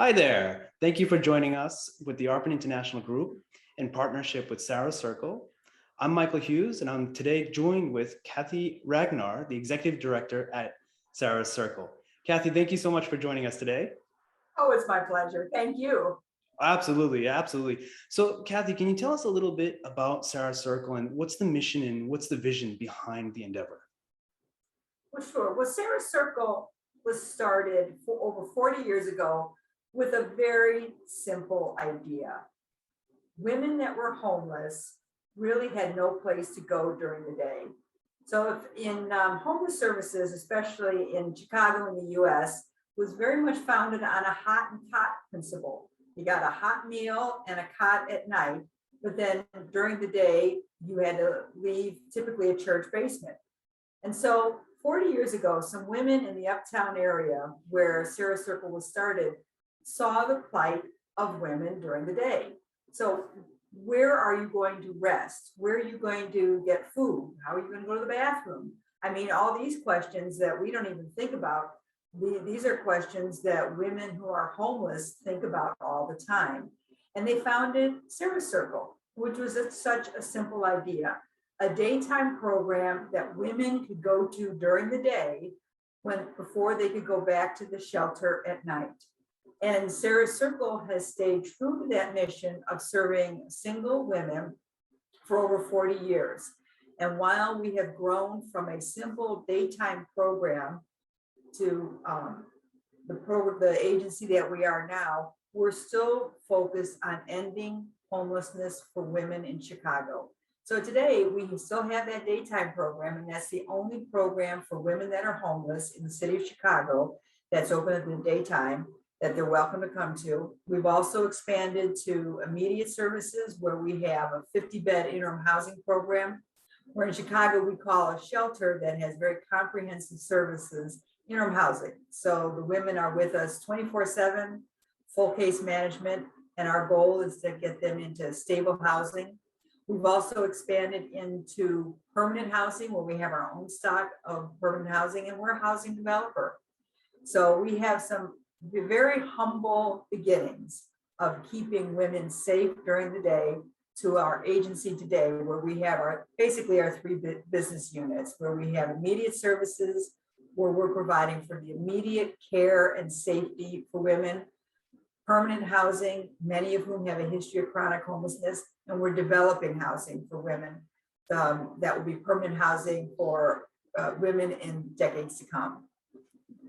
Hi there. Thank you for joining us with the Arpin International Group in partnership with Sarah Circle. I'm Michael Hughes, and I'm today joined with Kathy Ragnar, the Executive Director at Sarah Circle. Kathy, thank you so much for joining us today. Oh, it's my pleasure. Thank you. Absolutely, absolutely. So, Kathy, can you tell us a little bit about Sarah Circle and what's the mission and what's the vision behind the endeavor? Well, sure. Well, Sarah Circle was started over 40 years ago with a very simple idea. Women that were homeless really had no place to go during the day. So if in homeless services, especially in Chicago in the US, was very much founded on a hot and cot principle. You got a hot meal and a cot at night, but then during the day, you had to leave typically a church basement. And so 40 years ago, some women in the uptown area where Sarah Circle was started saw the plight of women during the day. So where are you going to rest? Where are you going to get food? How are you going to go to the bathroom? I mean, all these questions that we don't even think about. These are questions that women who are homeless think about all the time. And they founded Sarah Circle, which was such a simple idea. A daytime program that women could go to during the day before they could go back to the shelter at night. And Sarah Circle has stayed true to that mission of serving single women for over 40 years. And while we have grown from a simple daytime program to the agency that we are now, we're still focused on ending homelessness for women in Chicago. So today we still have that daytime program, and that's the only program for women that are homeless in the city of Chicago that's open in the daytime that they're welcome to come to. We've also expanded to immediate services where we have a 50-bed interim housing program, where in Chicago we call a shelter that has very comprehensive services, interim housing. So the women are with us 24/7, full case management, and our goal is to get them into stable housing. We've also expanded into permanent housing where we have our own stock of permanent housing, and we're a housing developer. So we have some very humble beginnings of keeping women safe during the day to our agency today, where we have basically our three business units, where we have immediate services, where we're providing for the immediate care and safety for women, permanent housing, many of whom have a history of chronic homelessness, and we're developing housing for women that will be permanent housing for women in decades to come.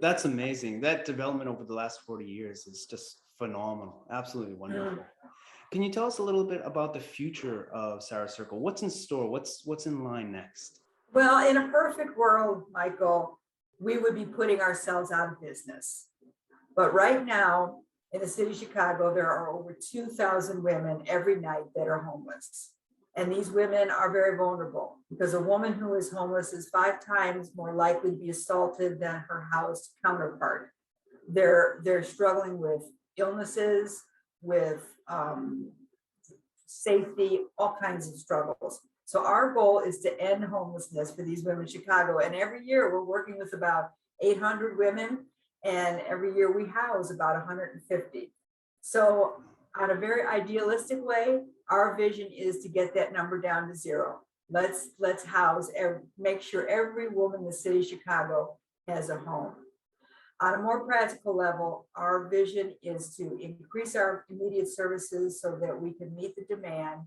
That's amazing. That development over the last 40 years is just phenomenal. Absolutely wonderful. Can you tell us a little bit about the future of Sarah Circle? What's in store? What's in line next? Well, in a perfect world, Michael, we would be putting ourselves out of business. But right now, in the city of Chicago, there are over 2,000 women every night that are homeless. And these women are very vulnerable because a woman who is homeless is 5 times more likely to be assaulted than her housed counterpart. They're struggling with illnesses, with safety, all kinds of struggles. So our goal is to end homelessness for these women in Chicago. And every year we're working with about 800 women, and every year we house about 150. So on a very idealistic way, our vision is to get that number down to 0. Let's house, make sure every woman in the city of Chicago has a home. On a more practical level, our vision is to increase our immediate services so that we can meet the demand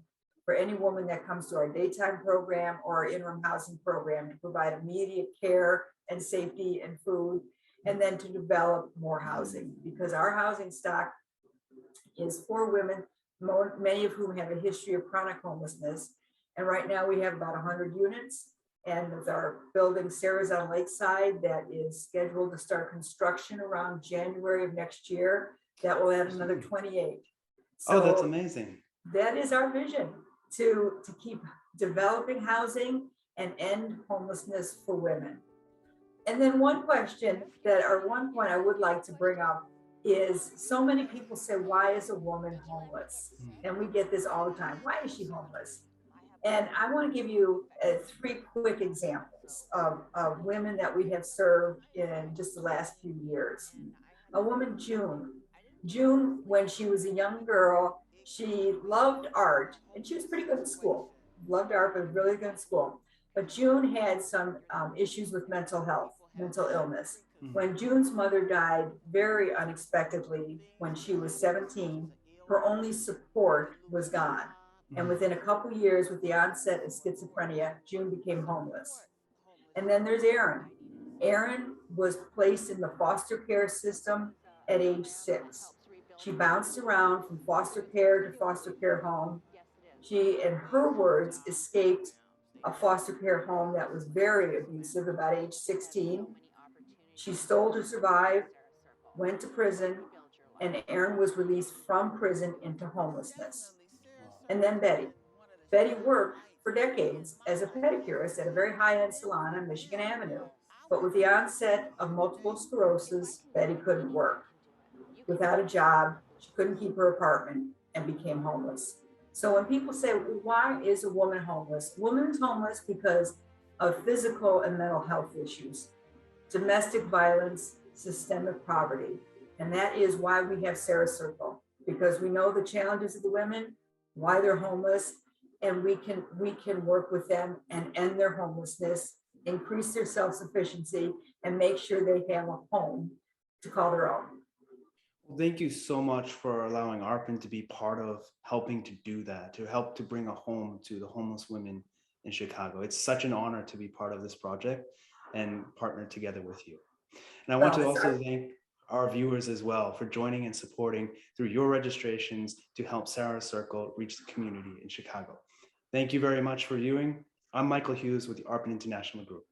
for any woman that comes to our daytime program or our interim housing program to provide immediate care and safety and food, and then to develop more housing, because our housing stock is for women, many of whom have a history of chronic homelessness. And right now we have about 100 units. And with our building Sarah's on Lakeside that is scheduled to start construction around January of next year, that will add another 28. So that's amazing. That is our vision, to keep developing housing and end homelessness for women. And then one point I would like to bring up is, so many people say, why is a woman homeless? And we get this all the time. Why is she homeless? And I want to give you 3 quick examples of women that we have served in just the last few years. A woman, June, June, when she was a young girl, she loved art and she was pretty good at school. Loved art, but really good at school. But June had some issues with mental health, mental illness. When June's mother died very unexpectedly when she was 17, her only support was gone. And within a couple years, with the onset of schizophrenia, June became homeless. And then there's Aaron. Aaron was placed in the foster care system at age 6. She bounced around from foster care to foster care home. She, in her words, escaped a foster care home that was very abusive about age 16. She stole to survive, went to prison, and Aaron was released from prison into homelessness. And then Betty. Betty worked for decades as a pedicurist at a very high-end salon on Michigan Avenue. But with the onset of multiple sclerosis, Betty couldn't work. Without a job, she couldn't keep her apartment and became homeless. So when people say, well, why is a woman homeless? Woman's homeless because of physical and mental health issues, domestic violence, systemic poverty. And that is why we have Sarah Circle, because we know the challenges of the women, why they're homeless, and we can work with them and end their homelessness, increase their self-sufficiency, and make sure they have a home to call their own. Well, thank you so much for allowing Arpin to be part of helping to do that, to help to bring a home to the homeless women in Chicago. It's such an honor to be part of this project and partner together with you. And I want to also thank our viewers as well for joining and supporting through your registrations to help Sarah Circle reach the community in Chicago. Thank you very much for viewing. I'm Michael Hughes with the Arpin International Group.